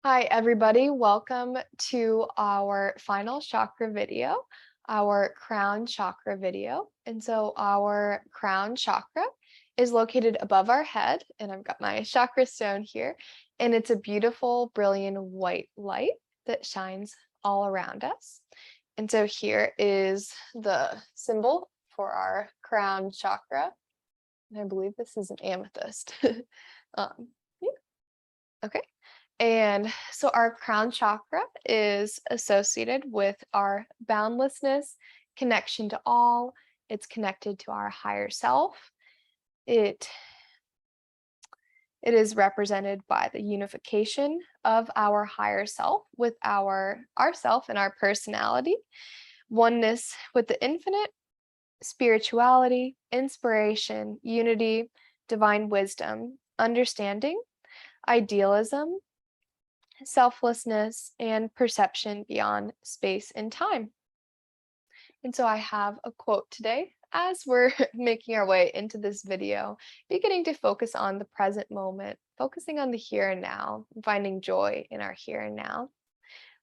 Hi, everybody. Welcome to our final chakra video, our crown chakra video. And so our crown chakra is located above our head, and I've got my chakra stone here, and it's a beautiful, brilliant white light that shines all around us. And so here is the symbol for our crown chakra. And I believe this is an amethyst. Yeah. Okay. And so our crown chakra is associated with our boundlessness, connection to all. It's connected to our higher self. It it is represented by the unification of our higher self with our ourself and our personality, oneness with the infinite, spirituality, inspiration, unity, divine wisdom, understanding, idealism, selflessness, and perception beyond space and time. And so I have a quote today as we're making our way into this video, beginning to focus on the present moment, focusing on the here and now, finding joy in our here and now.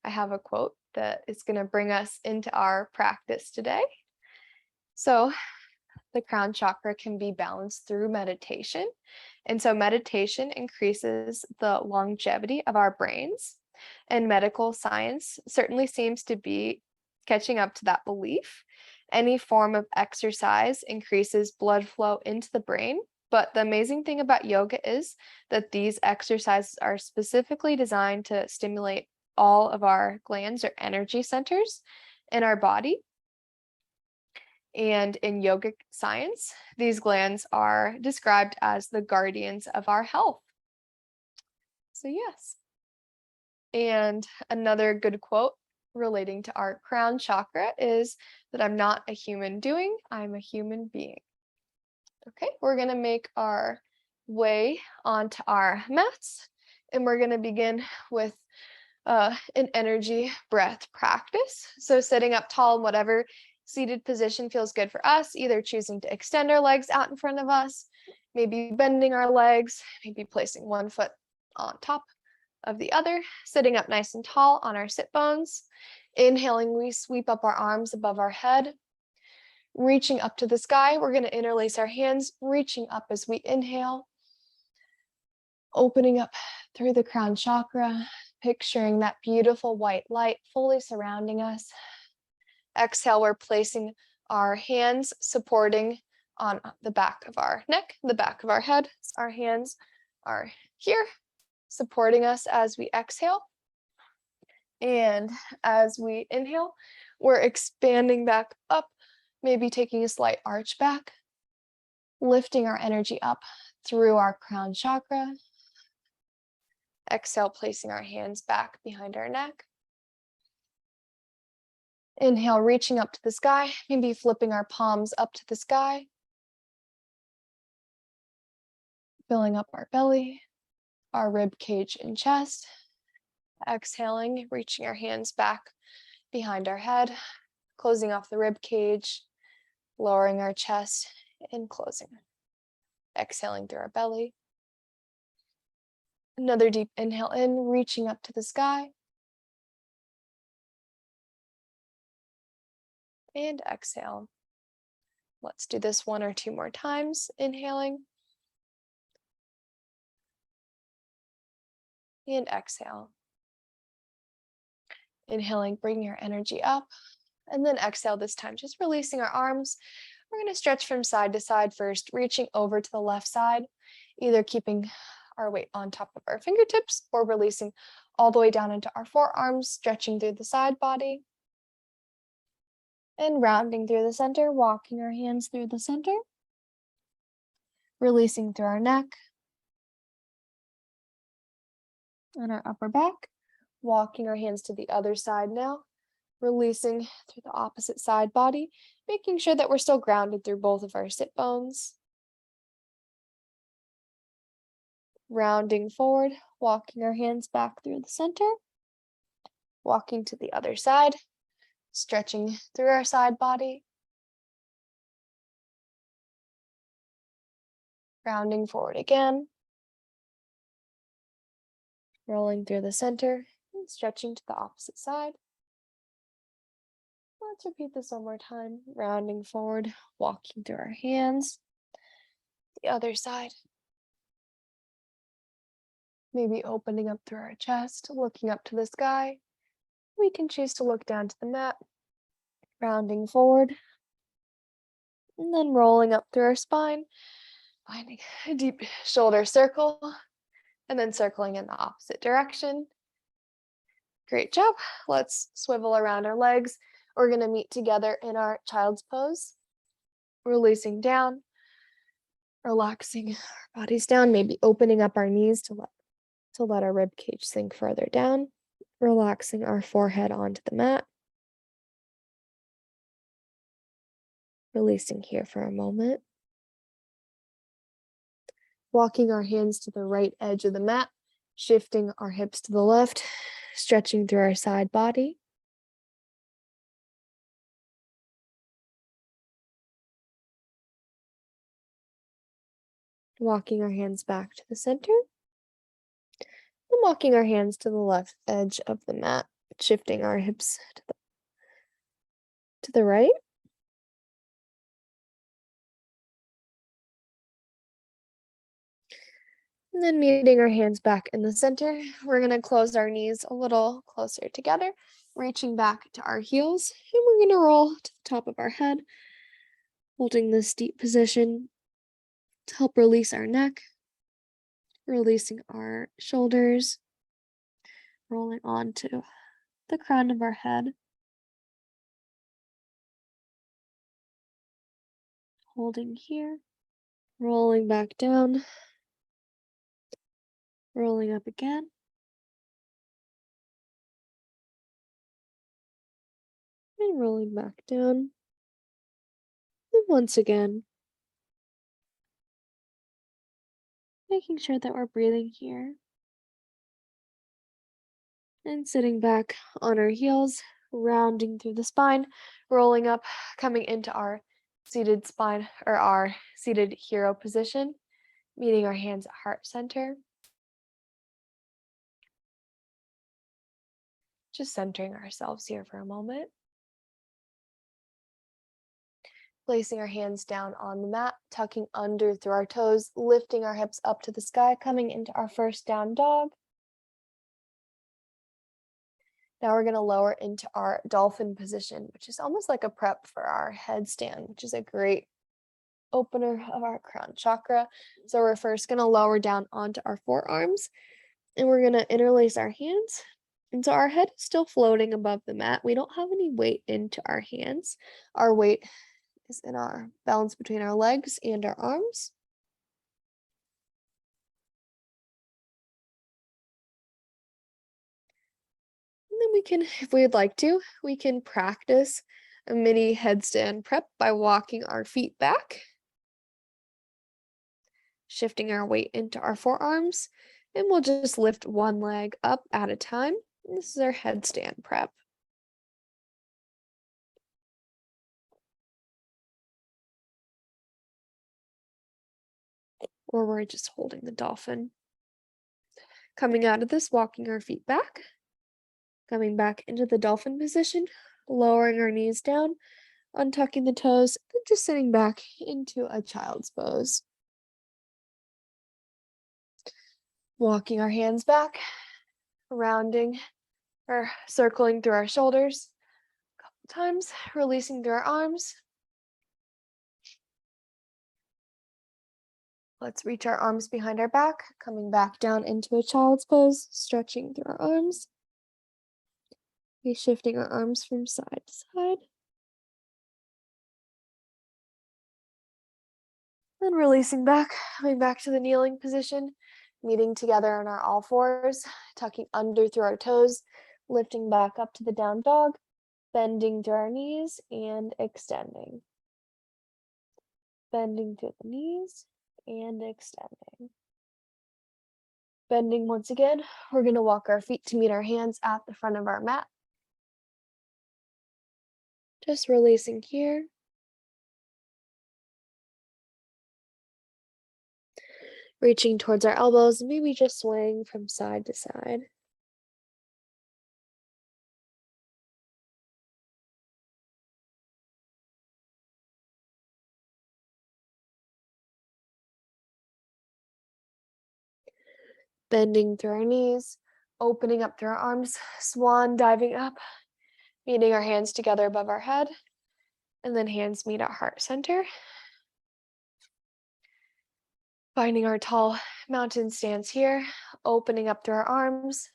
I have a quote that is going to bring us into our practice today. So, the crown chakra can be balanced through meditation. And so, meditation increases the longevity of our brains. And medical science certainly seems to be catching up to that belief. Any form of exercise increases blood flow into the brain. But the amazing thing about yoga is that these exercises are specifically designed to stimulate all of our glands or energy centers in our body. And in yogic science, these glands are described as the guardians of our health. So, yes. And another good quote relating to our crown chakra is that I'm not a human doing, I'm a human being. Okay, we're going to make our way onto our mats, and we're going to begin with an energy breath practice. So, sitting up tall in whatever seated position feels good for us, either choosing to extend our legs out in front of us, maybe bending our legs, maybe placing one foot on top of the other, sitting up nice and tall on our sit bones. Inhaling, we sweep up our arms above our head. Reaching up to the sky, we're going to interlace our hands, reaching up as we inhale, opening up through the crown chakra, picturing that beautiful white light fully surrounding us. Exhale, we're placing our hands supporting on the back of our neck, the back of our head. Our hands are here, supporting us as we exhale. And as we inhale, we're expanding back up, maybe taking a slight arch back, lifting our energy up through our crown chakra. Exhale, placing our hands back behind our neck. Inhale, reaching up to the sky, maybe flipping our palms up to the sky. Filling up our belly, our rib cage and chest. Exhaling, reaching our hands back behind our head, closing off the rib cage, lowering our chest, and closing. Exhaling through our belly. Another deep inhale in, reaching up to the sky. And exhale. Let's do this one or two more times. Inhaling. And exhale. Inhaling, bringing your energy up. And then exhale this time, just releasing our arms. We're going to stretch from side to side first, reaching over to the left side, either keeping our weight on top of our fingertips or releasing all the way down into our forearms, stretching through the side body. And rounding through the center, walking our hands through the center, releasing through our neck and our upper back, walking our hands to the other side now, releasing through the opposite side body, making sure that we're still grounded through both of our sit bones. Rounding forward, walking our hands back through the center, walking to the other side, stretching through our side body. Rounding forward again. rolling through the center and stretching to the opposite side. Let's repeat this one more time. Rounding forward, walking through our hands. The other side. Maybe opening up through our chest, looking up to the sky. We can choose to look down to the mat. Rounding forward. And then rolling up through our spine. Finding a deep shoulder circle. And then circling in the opposite direction. Great job. Let's swivel around our legs. We're going to meet together in our child's pose. Releasing down. Relaxing our bodies down. Maybe opening up our knees to let our rib cage sink further down. Relaxing our forehead onto the mat. Releasing here for a moment. Walking our hands to the right edge of the mat. Shifting our hips to the left. Stretching through our side body. Walking our hands back to the center. And walking our hands to the left edge of the mat. Shifting our hips to the right. And then meeting our hands back in the center, we're going to close our knees a little closer together, reaching back to our heels, and we're going to roll to the top of our head, holding this deep position to help release our neck, releasing our shoulders, rolling onto the crown of our head, holding here, rolling back down, rolling up again. And rolling back down. And once again, making sure that we're breathing here. And sitting back on our heels, rounding through the spine, rolling up, coming into our seated spine or our seated hero position, meeting our hands at heart center. Just centering ourselves here for a moment. Placing our hands down on the mat, tucking under through our toes, lifting our hips up to the sky, coming into our first down dog. Now we're going to lower into our dolphin position, which is almost like a prep for our headstand, which is a great opener of our crown chakra. So we're first going to lower down onto our forearms, and we're going to interlace our hands. And so our head is still floating above the mat. We don't have any weight into our hands. Our weight is in our balance between our legs and our arms. And then we can, if we'd like to, we can practice a mini headstand prep by walking our feet back, shifting our weight into our forearms, and we'll just lift one leg up at a time. This is our headstand prep. Or we're just holding the dolphin. Coming out of this, walking our feet back, coming back into the dolphin position, lowering our knees down, untucking the toes, and just sitting back into a child's pose. Walking our hands back, rounding or circling through our shoulders a couple times, releasing through our arms. Let's reach our arms behind our back, coming back down into a child's pose, stretching through our arms. Be shifting our arms from side to side. Then releasing back, coming back to the kneeling position, meeting together on our all fours, tucking under through our toes, lifting back up to the down dog, bending through our knees and extending. Bending through the knees and extending. Bending once again, we're going to walk our feet to meet our hands at the front of our mat. Just releasing here. Reaching towards our elbows, maybe just swaying from side to side. Bending through our knees, opening up through our arms, swan diving up, meeting our hands together above our head, and then hands meet at heart center. Finding our tall mountain stance here, opening up through our arms.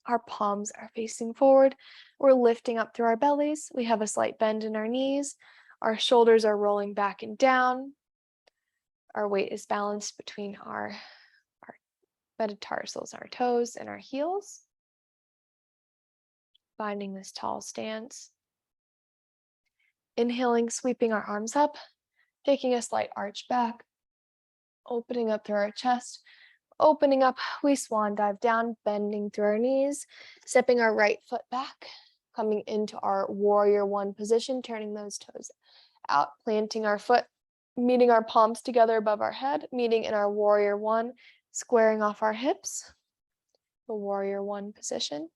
Our palms are facing forward. We're lifting up through our bellies. We have a slight bend in our knees. Our shoulders are rolling back and down. Our weight is balanced between our metatarsals, our toes, and our heels. Finding this tall stance. Inhaling, sweeping our arms up, taking a slight arch back, opening up through our chest. Opening up, we swan dive down, bending through our knees, stepping our right foot back, coming into our warrior one position, turning those toes out, planting our foot, meeting our palms together above our head, meeting in our warrior one, squaring off our hips, the warrior one position.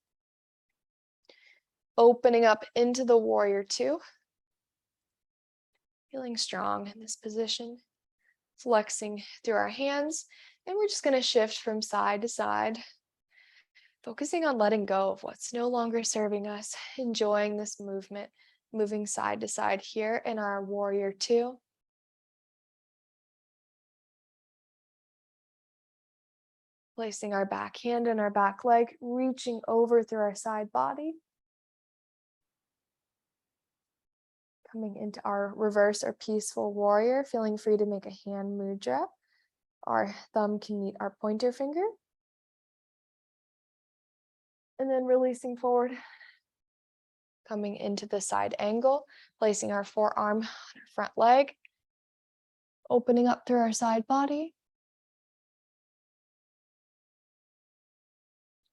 Opening up into the warrior two, feeling strong in this position, flexing through our hands. And we're just going to shift from side to side, focusing on letting go of what's no longer serving us, enjoying this movement, moving side to side here in our warrior two. Placing our back hand and our back leg, reaching over through our side body. Coming into our reverse or peaceful warrior, feeling free to make a hand mudra. Our thumb can meet our pointer finger. And then releasing forward, coming into the side angle, placing our forearm on our front leg, opening up through our side body.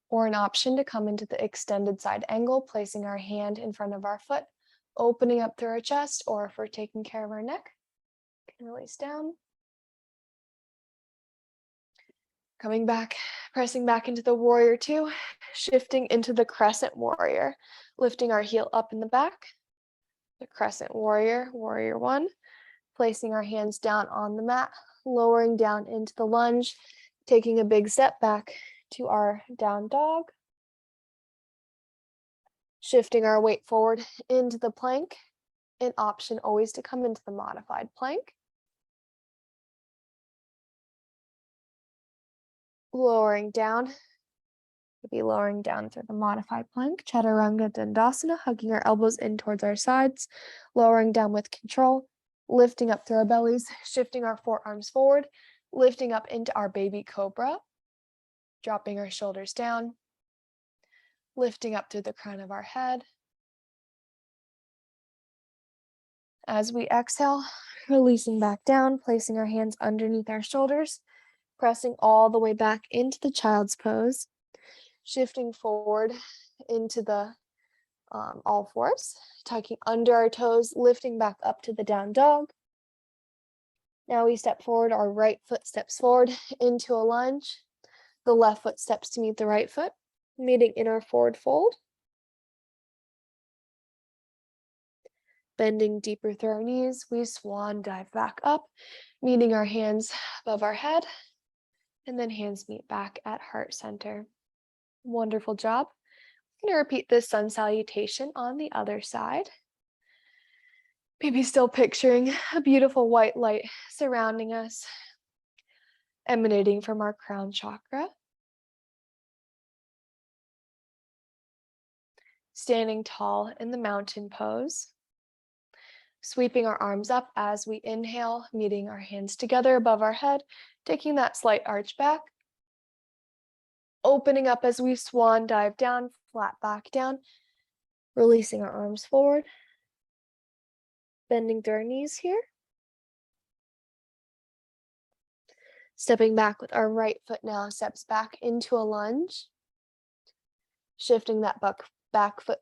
Or an option to come into the extended side angle, placing our hand in front of our foot, opening up through our chest, or if we're taking care of our neck, can release down. Coming back, pressing back into the warrior two, shifting into the crescent warrior, lifting our heel up in the back, the crescent warrior, warrior one, placing our hands down on the mat, lowering down into the lunge, taking a big step back to our down dog, shifting our weight forward into the plank, an option always to come into the modified plank. Lowering down, we'll be lowering down through the modified plank, Chaturanga Dandasana, hugging our elbows in towards our sides, lowering down with control, lifting up through our bellies, shifting our forearms forward, lifting up into our baby cobra, dropping our shoulders down, lifting up through the crown of our head. As we exhale, releasing back down, placing our hands underneath our shoulders, pressing all the way back into the child's pose, shifting forward into the all fours, tucking under our toes, lifting back up to the down dog. Now we step forward, our right foot steps forward into a lunge. The left foot steps to meet the right foot, meeting in our forward fold. Bending deeper through our knees, we swan dive back up, meeting our hands above our head, and then hands meet back at heart center. Wonderful job. I'm going to repeat this sun salutation on the other side. Maybe still picturing a beautiful white light surrounding us, emanating from our crown chakra. Standing tall in the mountain pose. Sweeping our arms up as we inhale, meeting our hands together above our head, taking that slight arch back. Opening up as we swan dive down, flat back down, releasing our arms forward. Bending through our knees here. Stepping back with our right foot now steps back into a lunge. Shifting that back foot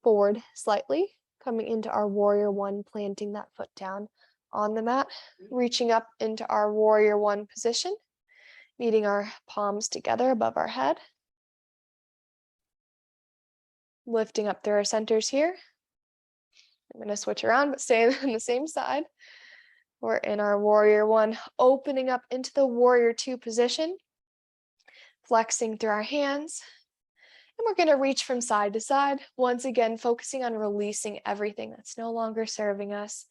forward slightly, coming into our warrior one, planting that foot down on the mat, reaching up into our warrior one position, meeting our palms together above our head, lifting up through our centers here. I'm going to switch around, but stay on the same side. We're in our warrior one, opening up into the warrior two position, flexing through our hands. And we're going to reach from side to side, once again, focusing on releasing everything that's no longer serving us,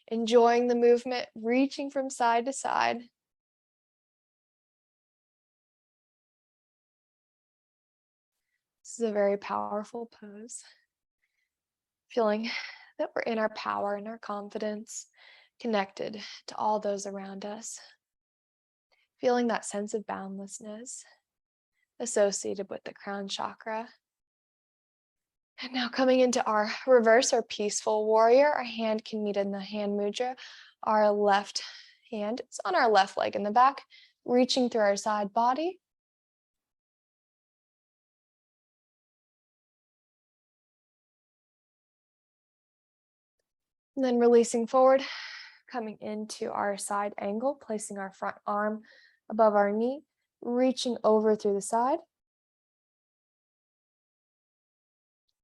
enjoying the movement, reaching from side to side. This is a very powerful pose. Feeling that we're in our power and our confidence, connected to all those around us. Feeling that sense of boundlessness associated with the crown chakra. And now coming into our reverse or peaceful warrior, our hand can meet in the hand mudra. Our left hand is on our left leg in the back, reaching through our side body. And then releasing forward, coming into our side angle, placing our front arm above our knee, reaching over through the side.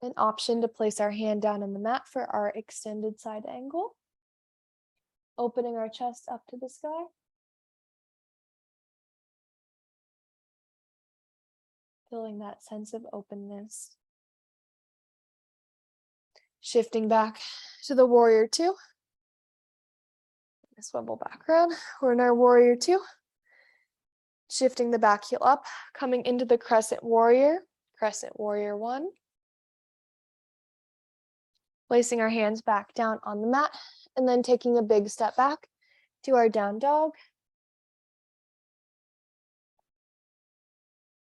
An option to place our hand down on the mat for our extended side angle. Opening our chest up to the sky. Feeling that sense of openness. Shifting back to the warrior two. Swivel back around. We're in our warrior two. Shifting the back heel up, coming into the crescent warrior one. Placing our hands back down on the mat, and then taking a big step back to our down dog.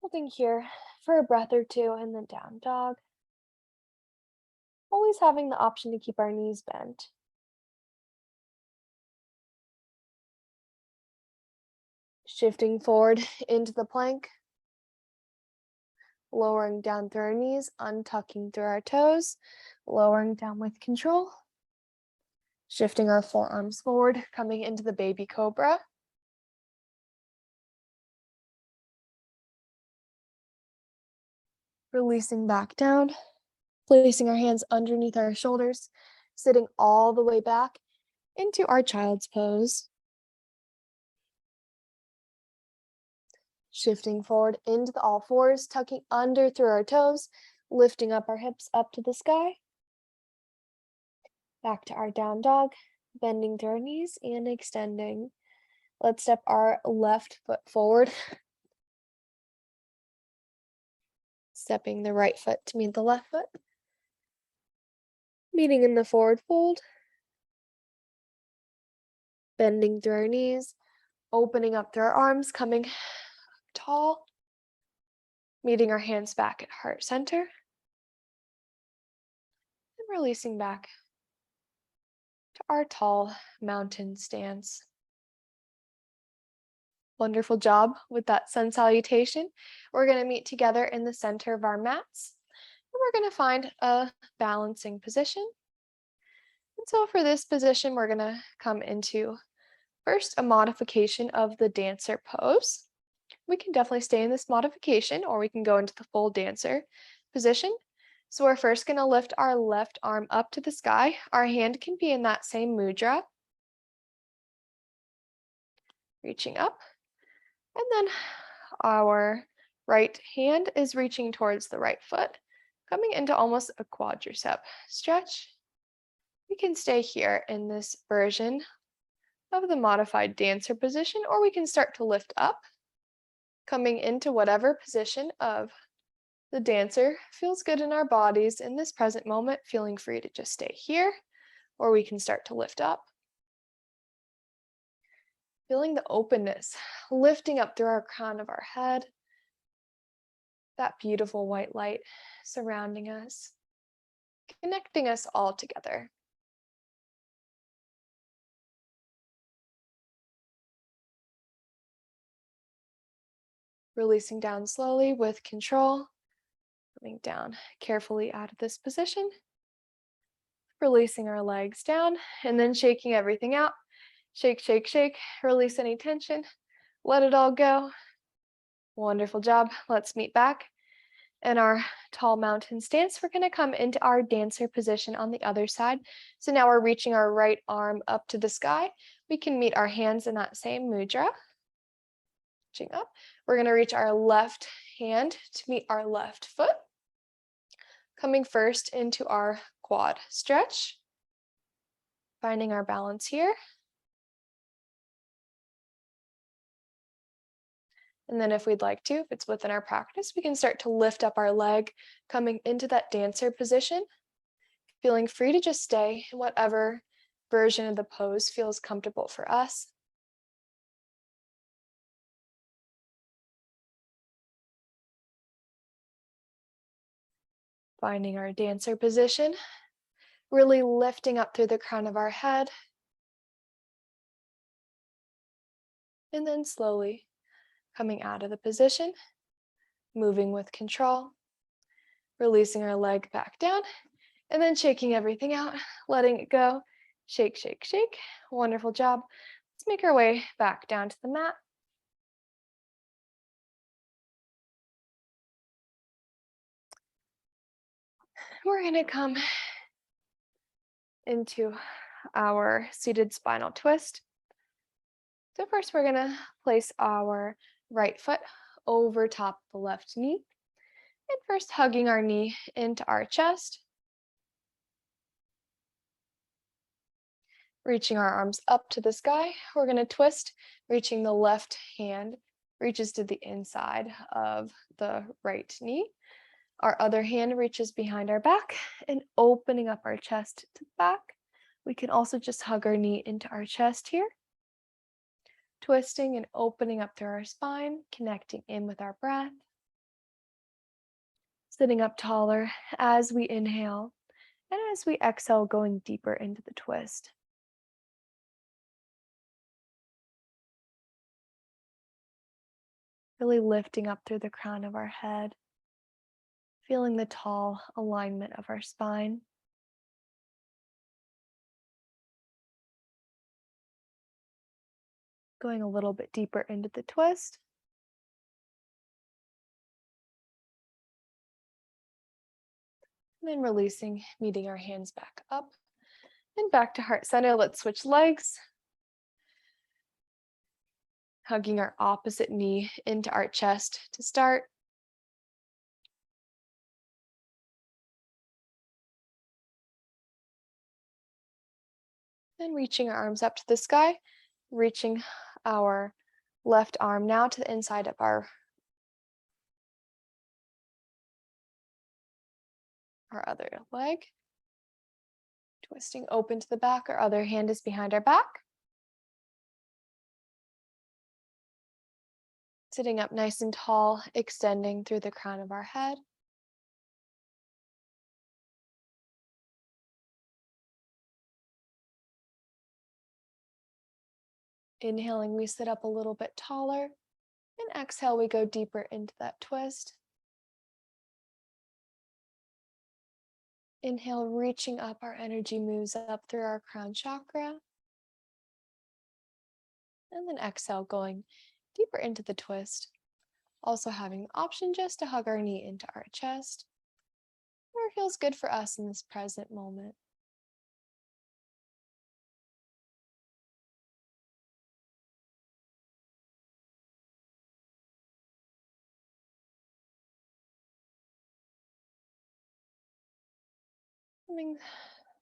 Holding here for a breath or two, and then down dog. Always having the option to keep our knees bent. Shifting forward into the plank. Lowering down through our knees, untucking through our toes, lowering down with control. Shifting our forearms forward, coming into the baby cobra. Releasing back down, placing our hands underneath our shoulders, sitting all the way back into our child's pose. Shifting forward into the all fours, tucking under through our toes, lifting up our hips up to the sky. Back to our down dog, bending through our knees and extending. Let's step our left foot forward. Stepping the right foot to meet the left foot. Meeting in the forward fold. Bending through our knees, opening up through our arms, coming tall. Meeting our hands back at heart center. And releasing back to our tall mountain stance. Wonderful job with that sun salutation. We're going to meet together in the center of our mats. And we're going to find a balancing position. And so for this position, we're going to come into first a modification of the dancer pose. We can definitely stay in this modification, or we can go into the full dancer position. So we're first going to lift our left arm up to the sky. Our hand can be in that same mudra. Reaching up. And then our right hand is reaching towards the right foot, coming into almost a quadricep stretch. We can stay here in this version of the modified dancer position, or we can start to lift up, coming into whatever position of the dancer feels good in our bodies in this present moment, feeling free to just stay here, or we can start to lift up. Feeling the openness, lifting up through our crown of our head, that beautiful white light surrounding us, connecting us all together. Releasing down slowly with control, coming down carefully out of this position, releasing our legs down, and then shaking everything out. Shake, shake, shake. Release any tension. Let it all go. Wonderful job. Let's meet back in our tall mountain stance. We're going to come into our dancer position on the other side. So now we're reaching our right arm up to the sky. We can meet our hands in that same mudra. Reaching up. We're going to reach our left hand to meet our left foot. Coming first into our quad stretch. Finding our balance here. And then if we'd like to, if it's within our practice, we can start to lift up our leg, coming into that dancer position, feeling free to just stay in whatever version of the pose feels comfortable for us. Finding our dancer position, really lifting up through the crown of our head, and then slowly coming out of the position, moving with control, releasing our leg back down, and then shaking everything out, letting it go. Shake, shake, shake. Wonderful job. Let's make our way back down to the mat. We're going to come into our seated spinal twist. So first we're going to place our right foot over top the left knee. And first hugging our knee into our chest. Reaching our arms up to the sky. We're going to twist, reaching the left hand reaches to the inside of the right knee. Our other hand reaches behind our back and opening up our chest to the back. We can also just hug our knee into our chest here. Twisting and opening up through our spine, connecting in with our breath. Sitting up taller as we inhale and as we exhale, going deeper into the twist. Really lifting up through the crown of our head, feeling the tall alignment of our spine. Going a little bit deeper into the twist. And then releasing, meeting our hands back up and back to heart center. Let's switch legs. Hugging our opposite knee into our chest to start. Then reaching our arms up to the sky, reaching our left arm now to the inside of our other leg. Twisting open to the back, our other hand is behind our back. Sitting up nice and tall, extending through the crown of our head. Inhaling, we sit up a little bit taller. And exhale, we go deeper into that twist. Inhale, reaching up, our energy moves up through our crown chakra. And then exhale, going deeper into the twist. Also having the option just to hug our knee into our chest, where it feels good for us in this present moment. Coming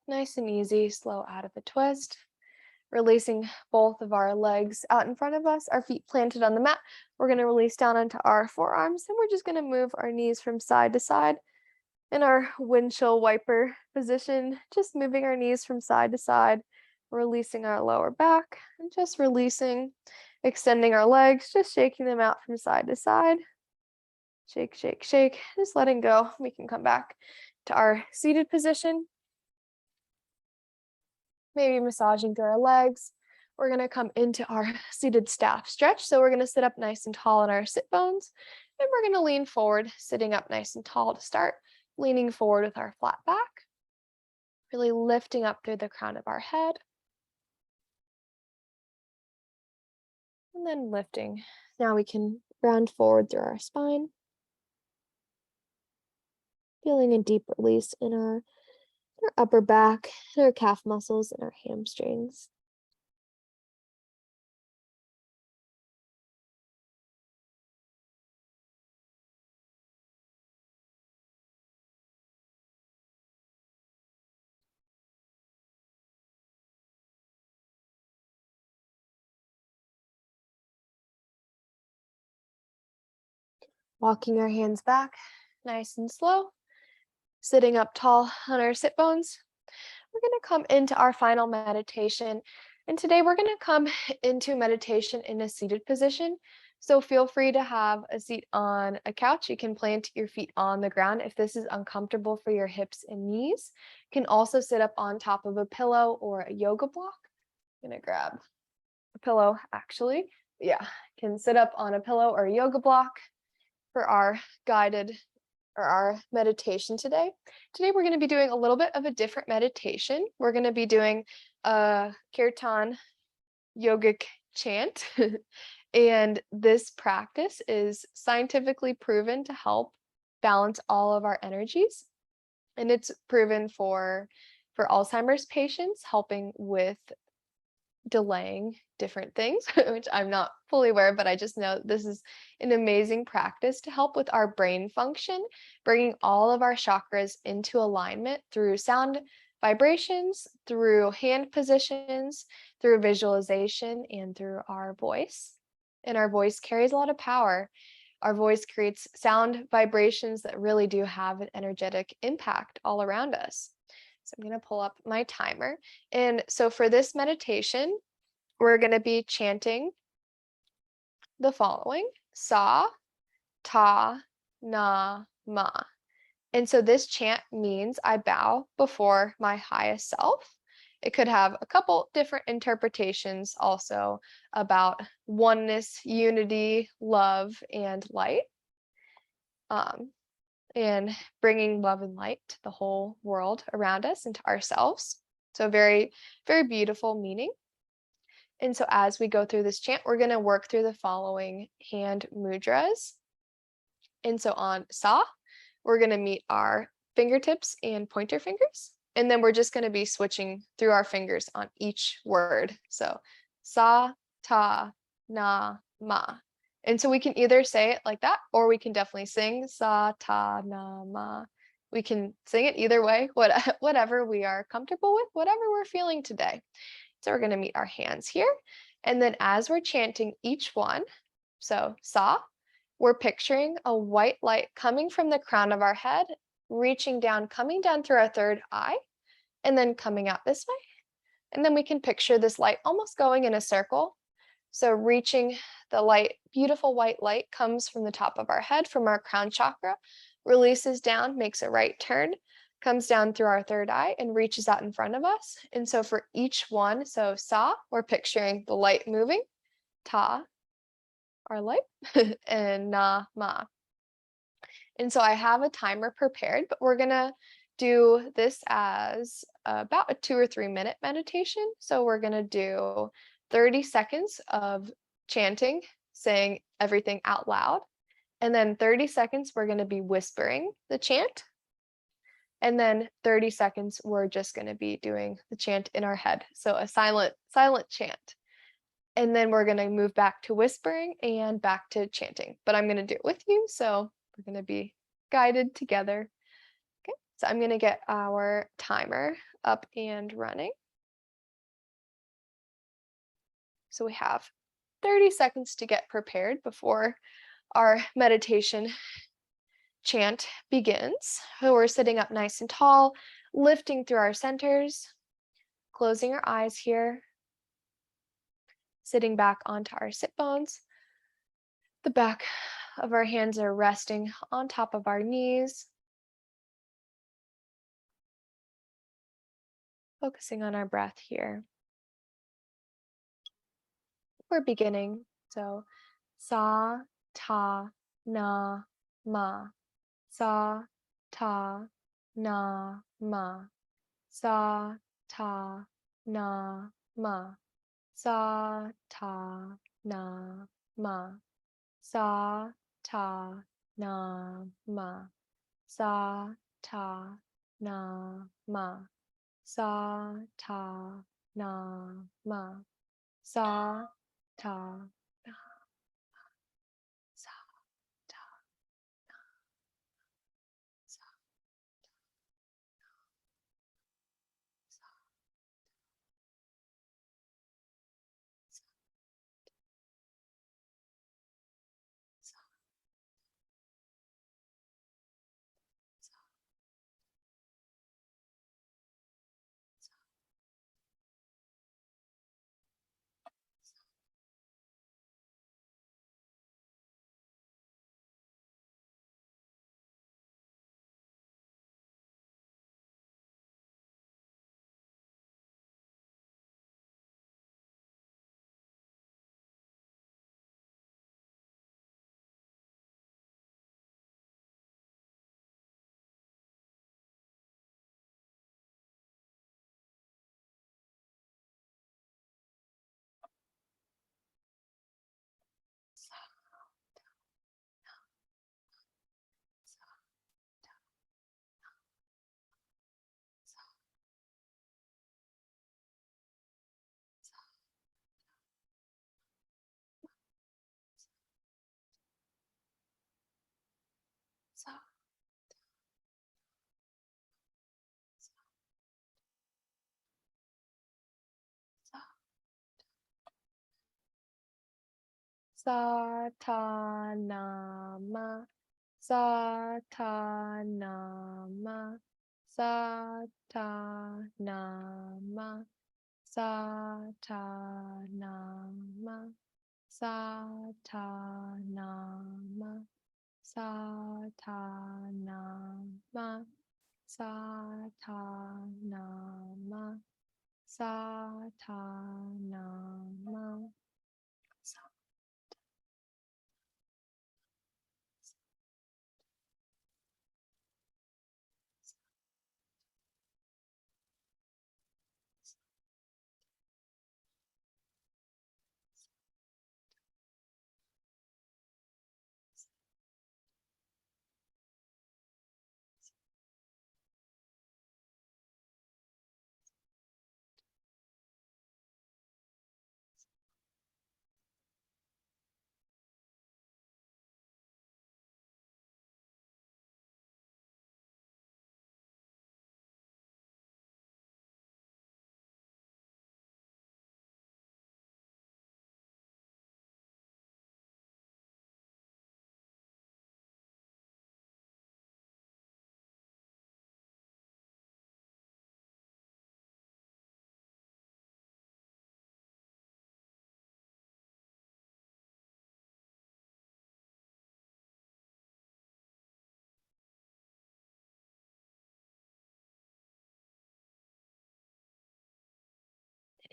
nice and easy, slow out of the twist. Releasing both of our legs out in front of us, our feet planted on the mat. We're going to release down onto our forearms, and we're just going to move our knees from side to side in our windshield wiper position, just moving our knees from side to side, releasing our lower back, and just releasing, extending our legs, just shaking them out from side to side. Shake, shake, shake, just letting go. We can come back to our seated position. Maybe massaging through our legs. We're going to come into our seated staff stretch. So we're going to sit up nice and tall in our sit bones, and we're going to lean forward, sitting up nice and tall to start, leaning forward with our flat back, really lifting up through the crown of our head. And then lifting. Now we can round forward through our spine, feeling a deep release in our upper back, and our calf muscles, and our hamstrings. Walking our hands back, nice and slow, sitting up tall on our sit bones. We're going to come into our final meditation. And today we're going to come into meditation in a seated position. So feel free to have a seat on a couch. You can plant your feet on the ground if this is uncomfortable for your hips and knees. You can also sit up on top of a pillow or a yoga block. I'm going to grab a pillow, actually. Yeah, can sit up on a pillow or a yoga block for our guided or our meditation today. Today we're going to be doing a little bit of a different meditation. We're going to be doing a kirtan yogic chant. And this practice is scientifically proven to help balance all of our energies. And it's proven for Alzheimer's patients, helping with delaying different things, which I'm not fully aware of, but I just know this is an amazing practice to help with our brain function, bringing all of our chakras into alignment through sound vibrations, through hand positions, through visualization, and through our voice. And our voice carries a lot of power. Our voice creates sound vibrations that really do have an energetic impact all around us. So I'm going to pull up my timer. And so for this meditation, we're going to be chanting the following: Sa, Ta, Na, Ma. And so this chant means I bow before my highest self. It could have a couple different interpretations also about oneness, unity, love, and light. And bringing love and light to the whole world around us and to ourselves. So very, very beautiful meaning. And so as we go through this chant, we're going to work through the following hand mudras. And so on Sa, we're going to meet our fingertips and pointer fingers. And then we're just going to be switching through our fingers on each word. So Sa, Ta, Na, Ma. And so we can either say it like that, or we can definitely sing Sa, Ta, Na, Ma. We can sing it either way, whatever we are comfortable with, whatever we're feeling today. So we're going to meet our hands here. And then as we're chanting each one, so Sa, we're picturing a white light coming from the crown of our head, reaching down, coming down through our third eye, and then coming out this way. And then we can picture this light almost going in a circle. So reaching the light, beautiful white light comes from the top of our head, from our crown chakra, releases down, makes a right turn, comes down through our third eye and reaches out in front of us. And so for each one, so Sa, we're picturing the light moving, Ta, our light, and Na, Ma. And so I have a timer prepared, but we're gonna do this as about a 2 or 3 minute meditation. So we're gonna do 30 seconds of chanting, saying everything out loud. And then 30 seconds, we're gonna be whispering the chant. And then 30 seconds, we're just gonna be doing the chant in our head. So a silent chant. And then we're gonna move back to whispering and back to chanting. But I'm gonna do it with you, so we're gonna be guided together. Okay, so I'm gonna get our timer up and running. So we have 30 seconds to get prepared before our meditation chant begins. So we're sitting up nice and tall, lifting through our centers, closing our eyes here, sitting back onto our sit bones. The back of our hands are resting on top of our knees. Focusing on our breath here. We're beginning. So Sa, Ta, Na, Ma. Sa, Ta, Na, Ma. Sa, Ta, Na, Ma. Sa, Ta, na ma. Sa ta na ma. Sa ta na ma. Sa ta na ma. Sa ta na sa ta sa sa sa sa sa sa Satanama, Satanama, Satanama, Satanama, Satanama, Satanama, Satanama, Satanama.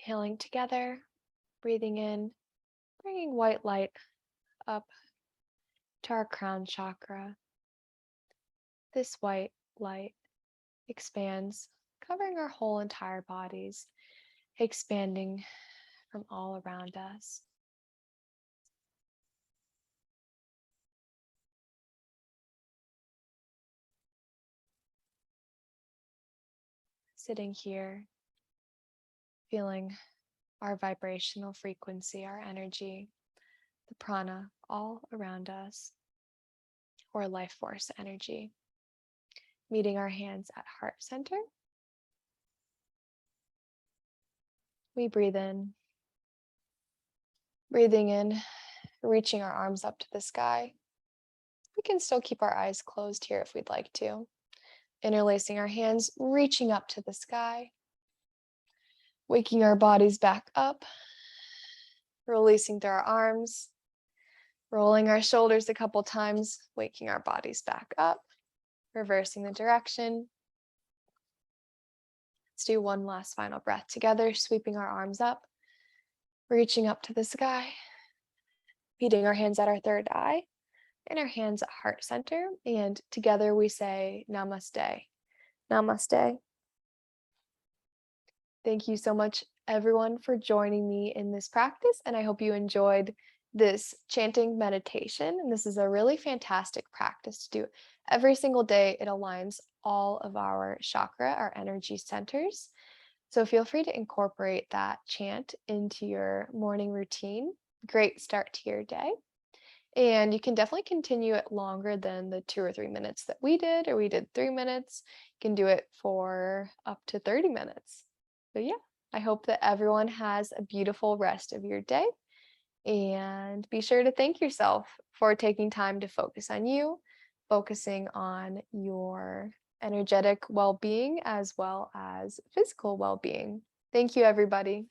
Inhaling together, breathing in, bringing white light up to our crown chakra. This white light expands, covering our whole entire bodies, expanding from all around us. Sitting here, feeling our vibrational frequency, our energy, the prana all around us, or life force energy. Meeting our hands at heart center. We breathe in, breathing in, reaching our arms up to the sky. We can still keep our eyes closed here if we'd like to. Interlacing our hands, reaching up to the sky. Waking our bodies back up. Releasing through our arms. Rolling our shoulders a couple times, waking our bodies back up. Reversing the direction. Let's do one last final breath together, sweeping our arms up, reaching up to the sky, meeting our hands at our third eye, and our hands at heart center. And together we say Namaste. Namaste. Thank you so much everyone for joining me in this practice, and I hope you enjoyed this chanting meditation. And this is a really fantastic practice to do every single day. It aligns all of our chakra, our energy centers. So feel free to incorporate that chant into your morning routine. Great start to your day. And you can definitely continue it longer than the 2 or 3 minutes that we did, or we did 3 minutes. You can do it for up to 30 minutes. So, yeah, I hope that everyone has a beautiful rest of your day. And be sure to thank yourself for taking time to focus on you, focusing on your energetic well being as well as physical well being. Thank you, everybody.